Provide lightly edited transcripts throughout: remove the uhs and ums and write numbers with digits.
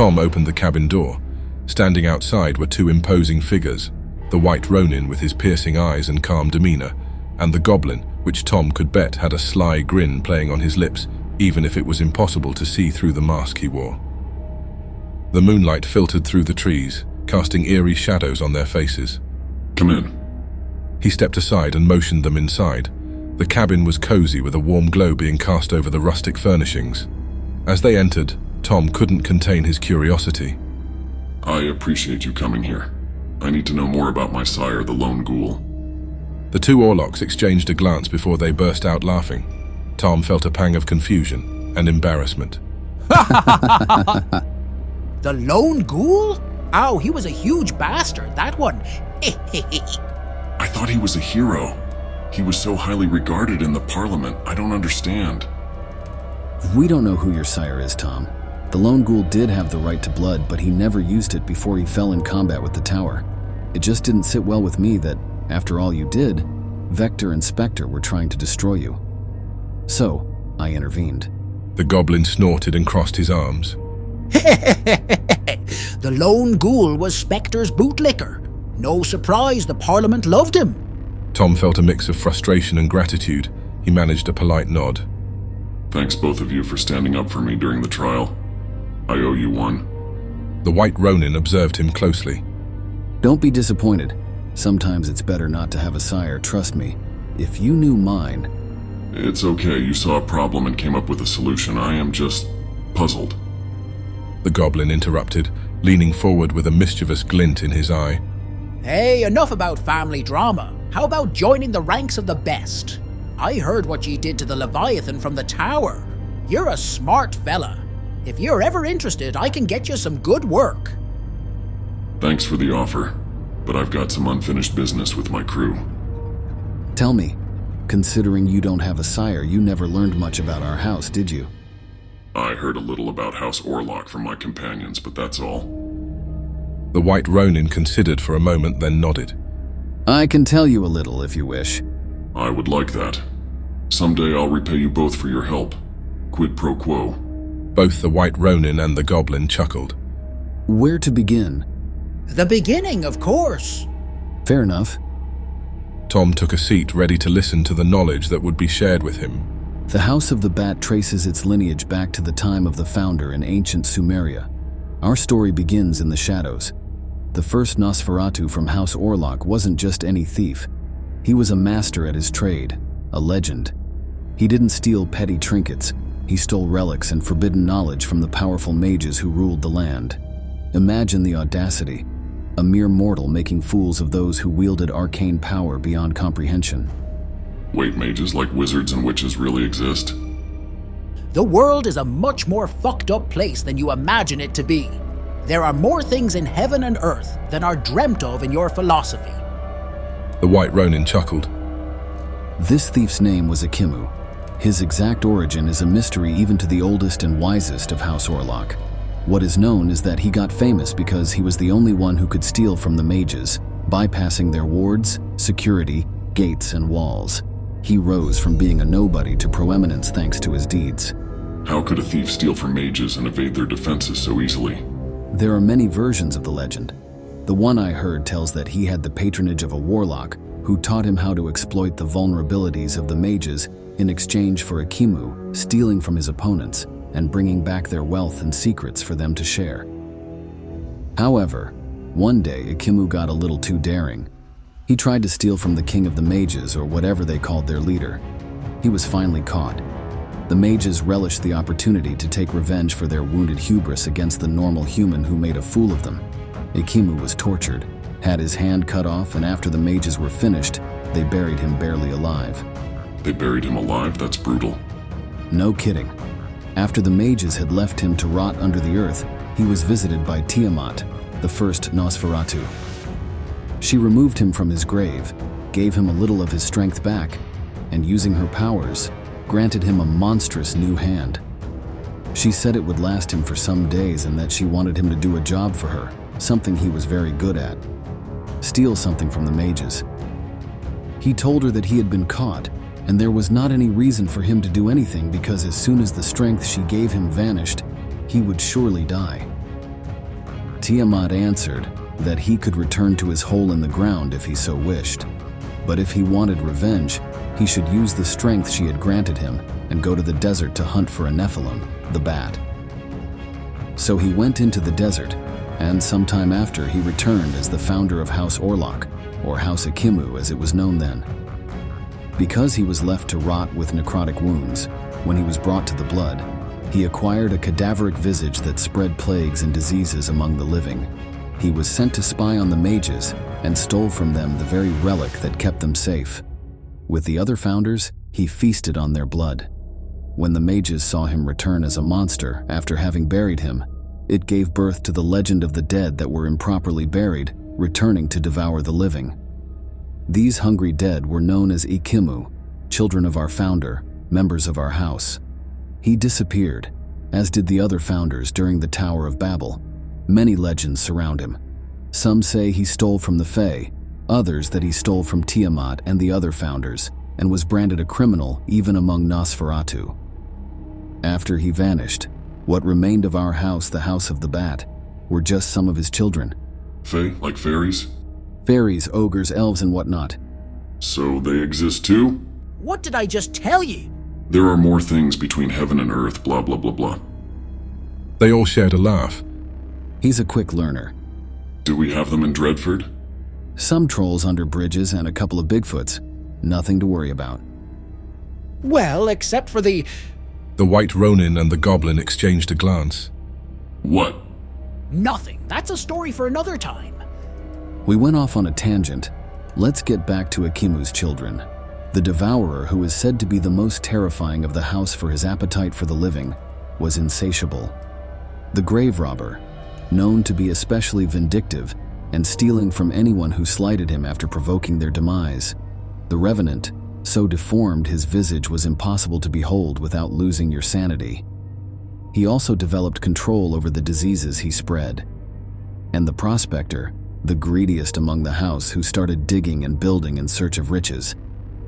Tom opened the cabin door. Standing outside were two imposing figures, the White Ronin with his piercing eyes and calm demeanor, and the Goblin, which Tom could bet had a sly grin playing on his lips, even if it was impossible to see through the mask he wore. The moonlight filtered through the trees, casting eerie shadows on their faces. Come in. He stepped aside and motioned them inside. The cabin was cozy with a warm glow being cast over the rustic furnishings. As they entered, Tom couldn't contain his curiosity. I appreciate you coming here. I need to know more about my sire, the lone ghoul. The two Orloks exchanged a glance before they burst out laughing. Tom felt a pang of confusion and embarrassment. The lone ghoul? Oh, he was a huge bastard, that one. I thought he was a hero. He was so highly regarded in the Parliament. I don't understand. We don't know who your sire is, Tom. The lone ghoul did have the right to blood, but he never used it before he fell in combat with the tower. It just didn't sit well with me that, after all you did, Vector and Specter were trying to destroy you. So, I intervened. The Goblin snorted and crossed his arms. The lone ghoul was Specter's bootlicker. No surprise the Parliament loved him. Tom felt a mix of frustration and gratitude. He managed a polite nod. Thanks both of you for standing up for me during the trial. I owe you one. The White Ronin observed him closely. Don't be disappointed. Sometimes it's better not to have a sire, trust me. If you knew mine... It's okay, you saw a problem and came up with a solution. I am just puzzled. The Goblin interrupted, leaning forward with a mischievous glint in his eye. Hey, enough about family drama. How about joining the ranks of the best? I heard what ye did to the Leviathan from the tower. You're a smart fella. If you're ever interested, I can get you some good work. Thanks for the offer, but I've got some unfinished business with my crew. Tell me, considering you don't have a sire, you never learned much about our house, did you? I heard a little about House Orlok from my companions, but that's all. The White Ronin considered for a moment, then nodded. I can tell you a little if you wish. I would like that. Someday I'll repay you both for your help. Quid pro quo. Both the White Ronin and the Goblin chuckled. Where to begin? The beginning, of course. Fair enough. Tom took a seat, ready to listen to the knowledge that would be shared with him. The House of the Bat traces its lineage back to the time of the founder in ancient Sumeria. Our story begins in the shadows. The first Nosferatu from House Orlok wasn't just any thief. He was a master at his trade, a legend. He didn't steal petty trinkets. He stole relics and forbidden knowledge from the powerful mages who ruled the land. Imagine the audacity. A mere mortal making fools of those who wielded arcane power beyond comprehension. Wait, mages like wizards and witches really exist? The world is a much more fucked up place than you imagine it to be. There are more things in heaven and earth than are dreamt of in your philosophy. The White Ronin chuckled. This thief's name was Ekimmu. His exact origin is a mystery even to the oldest and wisest of House Orlok. What is known is that he got famous because he was the only one who could steal from the mages, bypassing their wards, security, gates, and walls. He rose from being a nobody to proeminence thanks to his deeds. How could a thief steal from mages and evade their defenses so easily? There are many versions of the legend. The one I heard tells that he had the patronage of a warlock who taught him how to exploit the vulnerabilities of the mages in exchange for Ekimmu stealing from his opponents and bringing back their wealth and secrets for them to share. However, one day Ekimmu got a little too daring. He tried to steal from the king of the mages, or whatever they called their leader. He was finally caught. The mages relished the opportunity to take revenge for their wounded hubris against the normal human who made a fool of them. Ekimmu was tortured, had his hand cut off, and after the mages were finished, they buried him barely alive. They buried him alive? That's brutal. No kidding. After the mages had left him to rot under the earth, he was visited by Tiamat, the first Nosferatu. She removed him from his grave, gave him a little of his strength back, and using her powers, granted him a monstrous new hand. She said it would last him for some days and that she wanted him to do a job for her, something he was very good at. Steal something from the mages. He told her that he had been caught, and there was not any reason for him to do anything because as soon as the strength she gave him vanished, he would surely die. Tiamat answered that he could return to his hole in the ground if he so wished. But if he wanted revenge, he should use the strength she had granted him and go to the desert to hunt for a Nephilim, the bat. So he went into the desert, and sometime after he returned as the founder of House Orlok, or House Ekimmu as it was known then. Because he was left to rot with necrotic wounds, when he was brought to the blood, he acquired a cadaveric visage that spread plagues and diseases among the living. He was sent to spy on the mages and stole from them the very relic that kept them safe. With the other founders, he feasted on their blood. When the mages saw him return as a monster after having buried him, it gave birth to the legend of the dead that were improperly buried, returning to devour the living. These hungry dead were known as Ekimmu, children of our founder, members of our house. He disappeared, as did the other founders during the Tower of Babel. Many legends surround him. Some say he stole from the Fae, others that he stole from Tiamat and the other founders, and was branded a criminal even among Nosferatu. After he vanished, what remained of our house, the House of the Bat, were just some of his children. Fae, like fairies? Fairies, ogres, elves, and whatnot. So they exist too? What did I just tell you? There are more things between heaven and earth, blah blah blah blah. They all shared a laugh. He's a quick learner. Do we have them in Dreadford? Some trolls under bridges and a couple of Bigfoots. Nothing to worry about. Well, except for the White Ronin and the Goblin exchanged a glance. What? nothing. That's a story for another time. We went off on a tangent. Let's get back to Ekimmu's children. The devourer, who is said to be the most terrifying of the house for his appetite for the living, was insatiable. The grave robber, known to be especially vindictive and stealing from anyone who slighted him after provoking their demise. The revenant, so deformed his visage was impossible to behold without losing your sanity. He also developed control over the diseases he spread. And the prospector, the greediest among the house, who started digging and building in search of riches.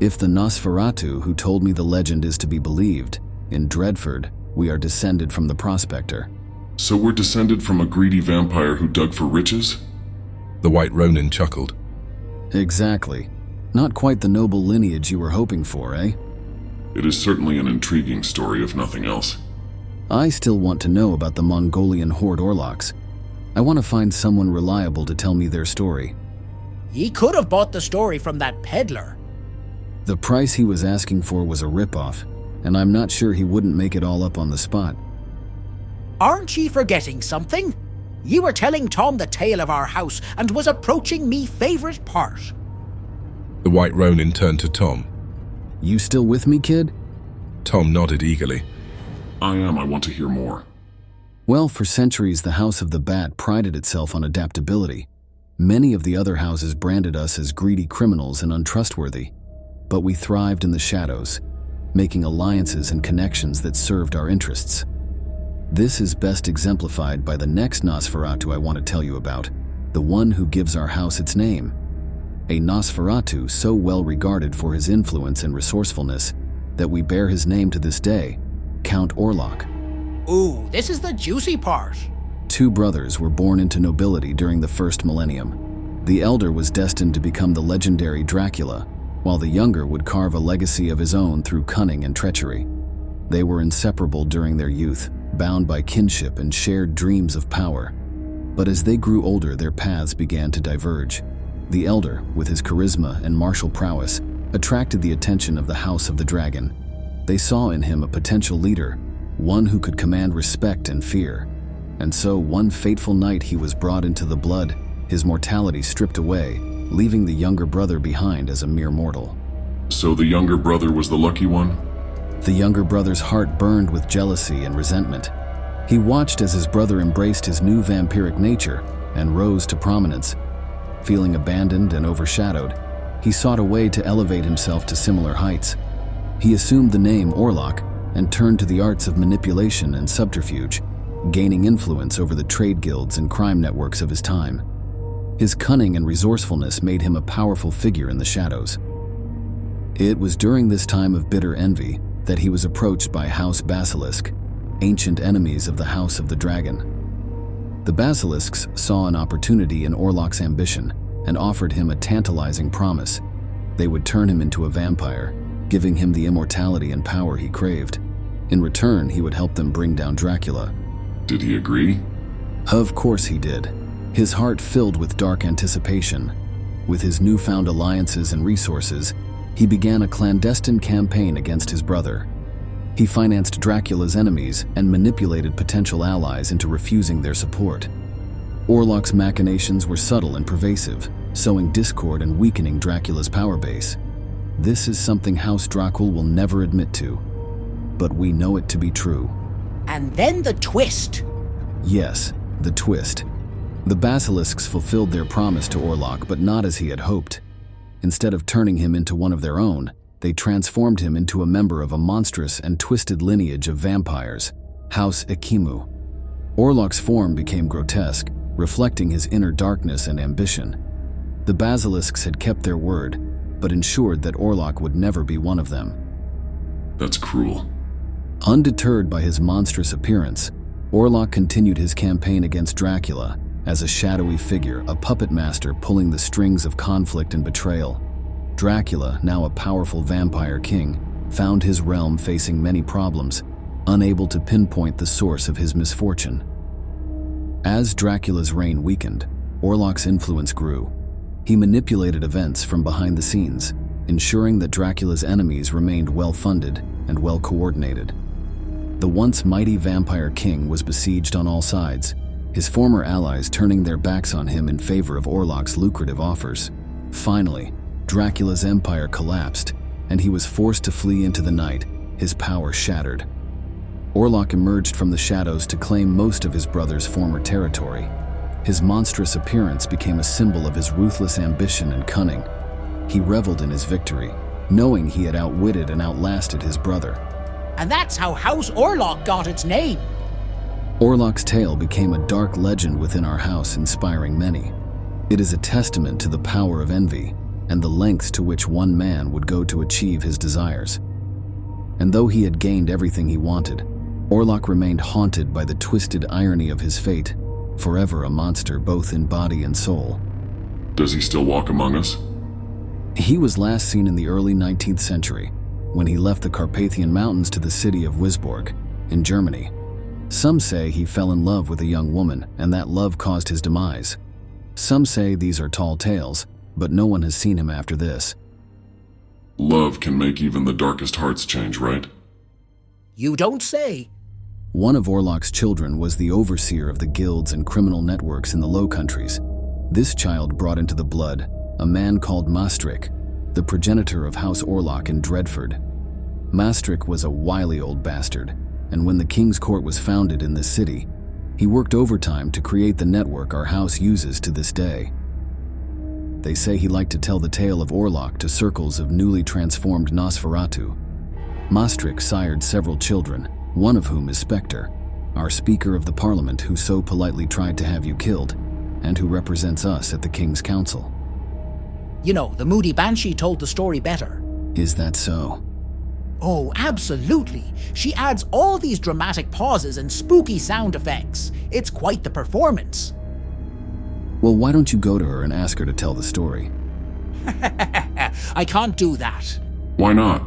If the Nosferatu who told me the legend is to be believed, in Dreadford, we are descended from the prospector. So we're descended from a greedy vampire who dug for riches? The White Ronin chuckled. Exactly. Not quite the noble lineage you were hoping for, eh? It is certainly an intriguing story, if nothing else. I still want to know about the Mongolian horde Orloks. I want to find someone reliable to tell me their story. He could have bought the story from that peddler. The price he was asking for was a ripoff, and I'm not sure he wouldn't make it all up on the spot. Aren't ye forgetting something? Ye were telling Tom the tale of our house and was approaching me favorite part. The White Ronin turned to Tom. You still with me, kid? Tom nodded eagerly. I am. I want to hear more. Well, for centuries the House of the Bat prided itself on adaptability. Many of the other houses branded us as greedy criminals and untrustworthy, but we thrived in the shadows, making alliances and connections that served our interests. This is best exemplified by the next Nosferatu I want to tell you about, the one who gives our house its name. A Nosferatu so well regarded for his influence and resourcefulness that we bear his name to this day, Count Orlok. Ooh, this is the juicy part. 2 brothers were born into nobility during the first millennium. The elder was destined to become the legendary Dracula, while the younger would carve a legacy of his own through cunning and treachery. They were inseparable during their youth, bound by kinship and shared dreams of power. But as they grew older, their paths began to diverge. The elder, with his charisma and martial prowess, attracted the attention of the House of the Dragon. They saw in him a potential leader, one who could command respect and fear. And so one fateful night he was brought into the blood, his mortality stripped away, leaving the younger brother behind as a mere mortal. So the younger brother was the lucky one? The younger brother's heart burned with jealousy and resentment. He watched as his brother embraced his new vampiric nature and rose to prominence. Feeling abandoned and overshadowed, he sought a way to elevate himself to similar heights. He assumed the name Orlok and turned to the arts of manipulation and subterfuge, gaining influence over the trade guilds and crime networks of his time. His cunning and resourcefulness made him a powerful figure in the shadows. It was during this time of bitter envy that he was approached by House Basilisk, ancient enemies of the House of the Dragon. The basilisks saw an opportunity in Orlok's ambition and offered him a tantalizing promise. They would turn him into a vampire, giving him the immortality and power he craved. In return, he would help them bring down Dracula. Did he agree? Of course he did, his heart filled with dark anticipation. With his newfound alliances and resources, he began a clandestine campaign against his brother. He financed Dracula's enemies and manipulated potential allies into refusing their support. Orlok's machinations were subtle and pervasive, sowing discord and weakening Dracula's power base. This is something House Dracul will never admit to, but we know it to be true. And then the twist. Yes, the twist. The basilisks fulfilled their promise to Orlok, but not as he had hoped. Instead of turning him into one of their own, they transformed him into a member of a monstrous and twisted lineage of vampires, House Ekimmu. Orlok's form became grotesque, reflecting his inner darkness and ambition. The basilisks had kept their word, but ensured that Orlok would never be one of them. That's cruel. Undeterred by his monstrous appearance, Orlok continued his campaign against Dracula as a shadowy figure, a puppet master pulling the strings of conflict and betrayal. Dracula, now a powerful vampire king, found his realm facing many problems, unable to pinpoint the source of his misfortune. As Dracula's reign weakened, Orlok's influence grew. He manipulated events from behind the scenes, ensuring that Dracula's enemies remained well-funded and well-coordinated. The once mighty vampire king was besieged on all sides, his former allies turning their backs on him in favor of Orlok's lucrative offers. Finally, Dracula's empire collapsed, and he was forced to flee into the night, his power shattered. Orlok emerged from the shadows to claim most of his brother's former territory. His monstrous appearance became a symbol of his ruthless ambition and cunning. He reveled in his victory, knowing he had outwitted and outlasted his brother. And that's how House Orlok got its name. Orlok's tale became a dark legend within our house, inspiring many. It is a testament to the power of envy and the lengths to which one man would go to achieve his desires. And though he had gained everything he wanted, Orlok remained haunted by the twisted irony of his fate, forever a monster both in body and soul. Does he still walk among us? He was last seen in the early 19th century, when he left the Carpathian Mountains to the city of Wisborg, in Germany. Some say he fell in love with a young woman, and that love caused his demise. Some say these are tall tales, but no one has seen him after this. Love can make even the darkest hearts change, right? You don't say. One of Orlok's children was the overseer of the guilds and criminal networks in the Low Countries. This child brought into the blood a man called Maastrich, the progenitor of House Orlok in Dreadford. Maastrich was a wily old bastard, and when the king's court was founded in this city, he worked overtime to create the network our house uses to this day. They say he liked to tell the tale of Orlok to circles of newly transformed Nosferatu. Maastrich sired several children, one of whom is Specter, our Speaker of the Parliament who so politely tried to have you killed, and who represents us at the King's Council. You know, the moody banshee told the story better. Is that so? Oh, absolutely. She adds all these dramatic pauses and spooky sound effects. It's quite the performance. Well, why don't you go to her and ask her to tell the story? I can't do that. Why not?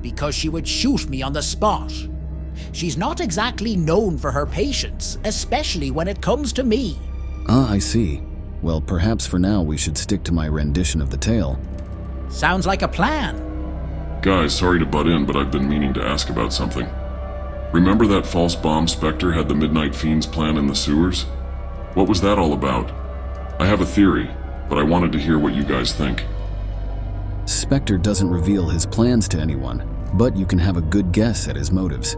Because she would shoot me on the spot. She's not exactly known for her patience, especially when it comes to me. Ah, I see. Well, perhaps for now we should stick to my rendition of the tale. Sounds like a plan. Guys, sorry to butt in, but I've been meaning to ask about something. Remember that false bomb Spectre had the Midnight Fiends plan in the sewers? What was that all about? I have a theory, but I wanted to hear what you guys think. Spectre doesn't reveal his plans to anyone, but you can have a good guess at his motives.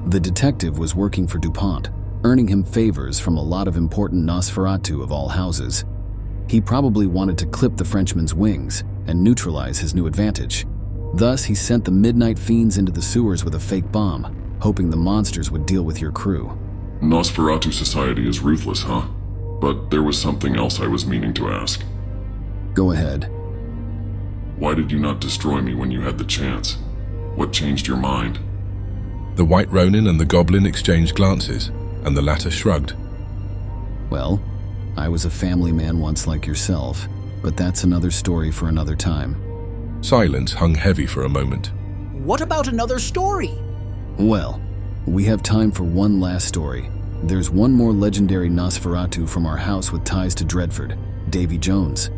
The detective was working for DuPont, earning him favors from a lot of important Nosferatu of all houses. He probably wanted to clip the Frenchman's wings and neutralize his new advantage. Thus, he sent the Midnight Fiends into the sewers with a fake bomb, hoping the monsters would deal with your crew. Nosferatu society is ruthless, huh? But there was something else I was meaning to ask. Go ahead. Why did you not destroy me when you had the chance? What changed your mind? The White Ronin and the Goblin exchanged glances, and the latter shrugged. Well, I was a family man once like yourself, but that's another story for another time. Silence hung heavy for a moment. What about another story? Well, we have time for one last story. There's one more legendary Nosferatu from our house with ties to Dreadford, Davy Jones.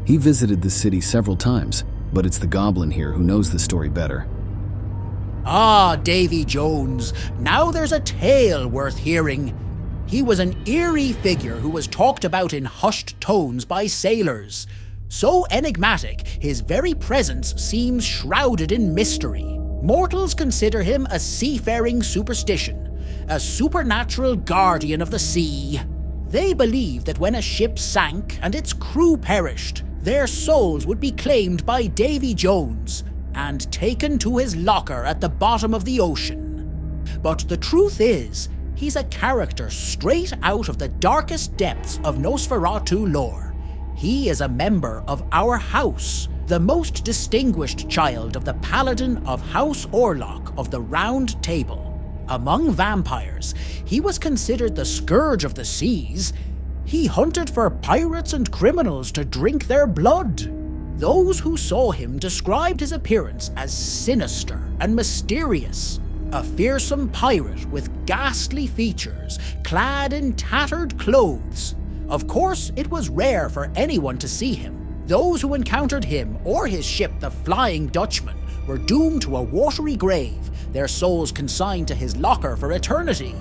He visited the city several times, but it's the goblin here who knows the story better. Ah, Davy Jones. Now there's a tale worth hearing. He was an eerie figure who was talked about in hushed tones by sailors. So enigmatic, his very presence seems shrouded in mystery. Mortals consider him a seafaring superstition, a supernatural guardian of the sea. They believe that when a ship sank and its crew perished, their souls would be claimed by Davy Jones and taken to his locker at the bottom of the ocean. But the truth is, he's a character straight out of the darkest depths of Nosferatu lore. He is a member of our house, the most distinguished child of the paladin of House Orlok of the Round Table. Among vampires, he was considered the scourge of the seas. He hunted for pirates and criminals to drink their blood. Those who saw him described his appearance as sinister and mysterious. A fearsome pirate with ghastly features, clad in tattered clothes. Of course, it was rare for anyone to see him. Those who encountered him or his ship, the Flying Dutchman, were doomed to a watery grave, their souls consigned to his locker for eternity.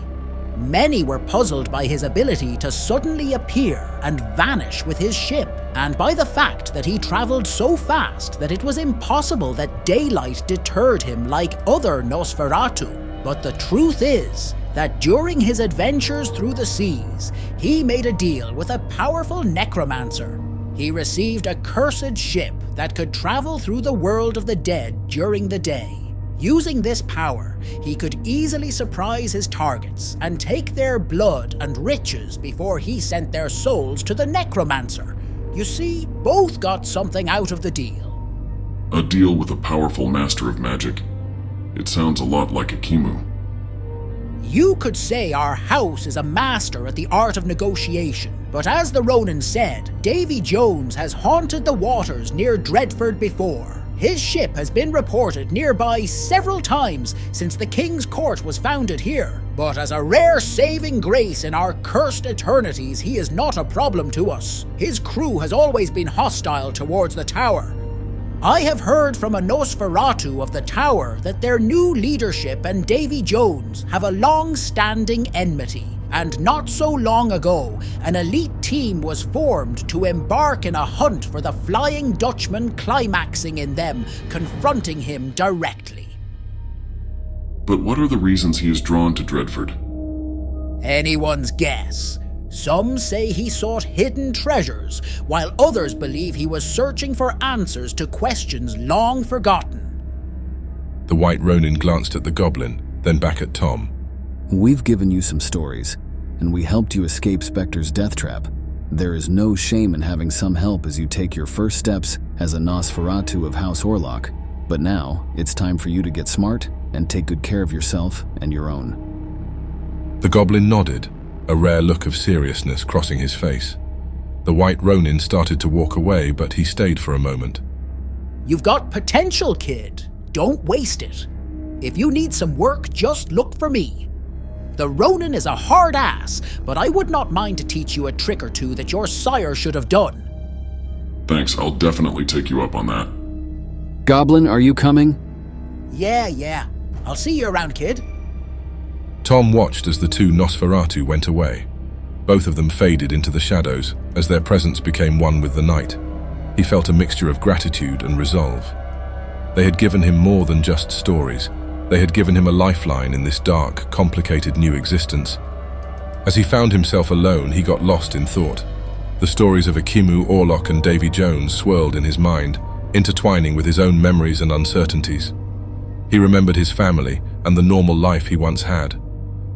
Many were puzzled by his ability to suddenly appear and vanish with his ship, and by the fact that he traveled so fast that it was impossible that daylight deterred him like other Nosferatu. But the truth is that during his adventures through the seas, he made a deal with a powerful necromancer. He received a cursed ship that could travel through the world of the dead during the day. Using this power, he could easily surprise his targets and take their blood and riches before he sent their souls to the necromancer. You see, both got something out of the deal. A deal with a powerful master of magic. It sounds a lot like Ekimmu. You could say our house is a master at the art of negotiation, but as the Ronin said, Davy Jones has haunted the waters near Dreadford before. His ship has been reported nearby several times since the King's Court was founded here, but as a rare saving grace in our cursed eternities, he is not a problem to us. His crew has always been hostile towards the Tower. I have heard from a Nosferatu of the Tower that their new leadership and Davy Jones have a long-standing enmity. And not so long ago, an elite team was formed to embark in a hunt for the Flying Dutchman, climaxing in them confronting him directly. But what are the reasons he is drawn to Dreadford? Anyone's guess. Some say he sought hidden treasures, while others believe he was searching for answers to questions long forgotten. The White Ronin glanced at the goblin, then back at Tom. We've given you some stories, and we helped you escape Specter's death trap. There is no shame in having some help as you take your first steps as a Nosferatu of House Orlok. But now, it's time for you to get smart and take good care of yourself and your own. The goblin nodded, a rare look of seriousness crossing his face. The White Ronin started to walk away, but he stayed for a moment. You've got potential, kid. Don't waste it. If you need some work, just look for me. The Ronin is a hard ass, but I would not mind to teach you a trick or two that your sire should have done. Thanks, I'll definitely take you up on that. Goblin, are you coming? Yeah. I'll see you around, kid. Tom watched as the two Nosferatu went away. Both of them faded into the shadows as their presence became one with the night. He felt a mixture of gratitude and resolve. They had given him more than just stories. They had given him a lifeline in this dark, complicated new existence. As he found himself alone, he got lost in thought. The stories of Ekimmu, Orlok, and Davy Jones swirled in his mind, intertwining with his own memories and uncertainties. He remembered his family and the normal life he once had.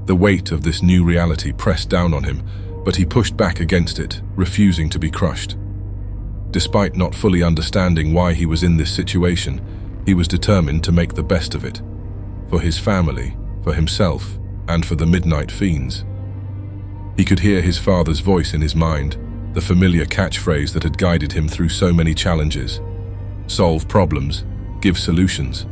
The weight of this new reality pressed down on him, but he pushed back against it, refusing to be crushed. Despite not fully understanding why he was in this situation, he was determined to make the best of it. For his family, for himself, and for the Midnight Fiends. He could hear his father's voice in his mind, the familiar catchphrase that had guided him through so many challenges. Solve problems, give solutions.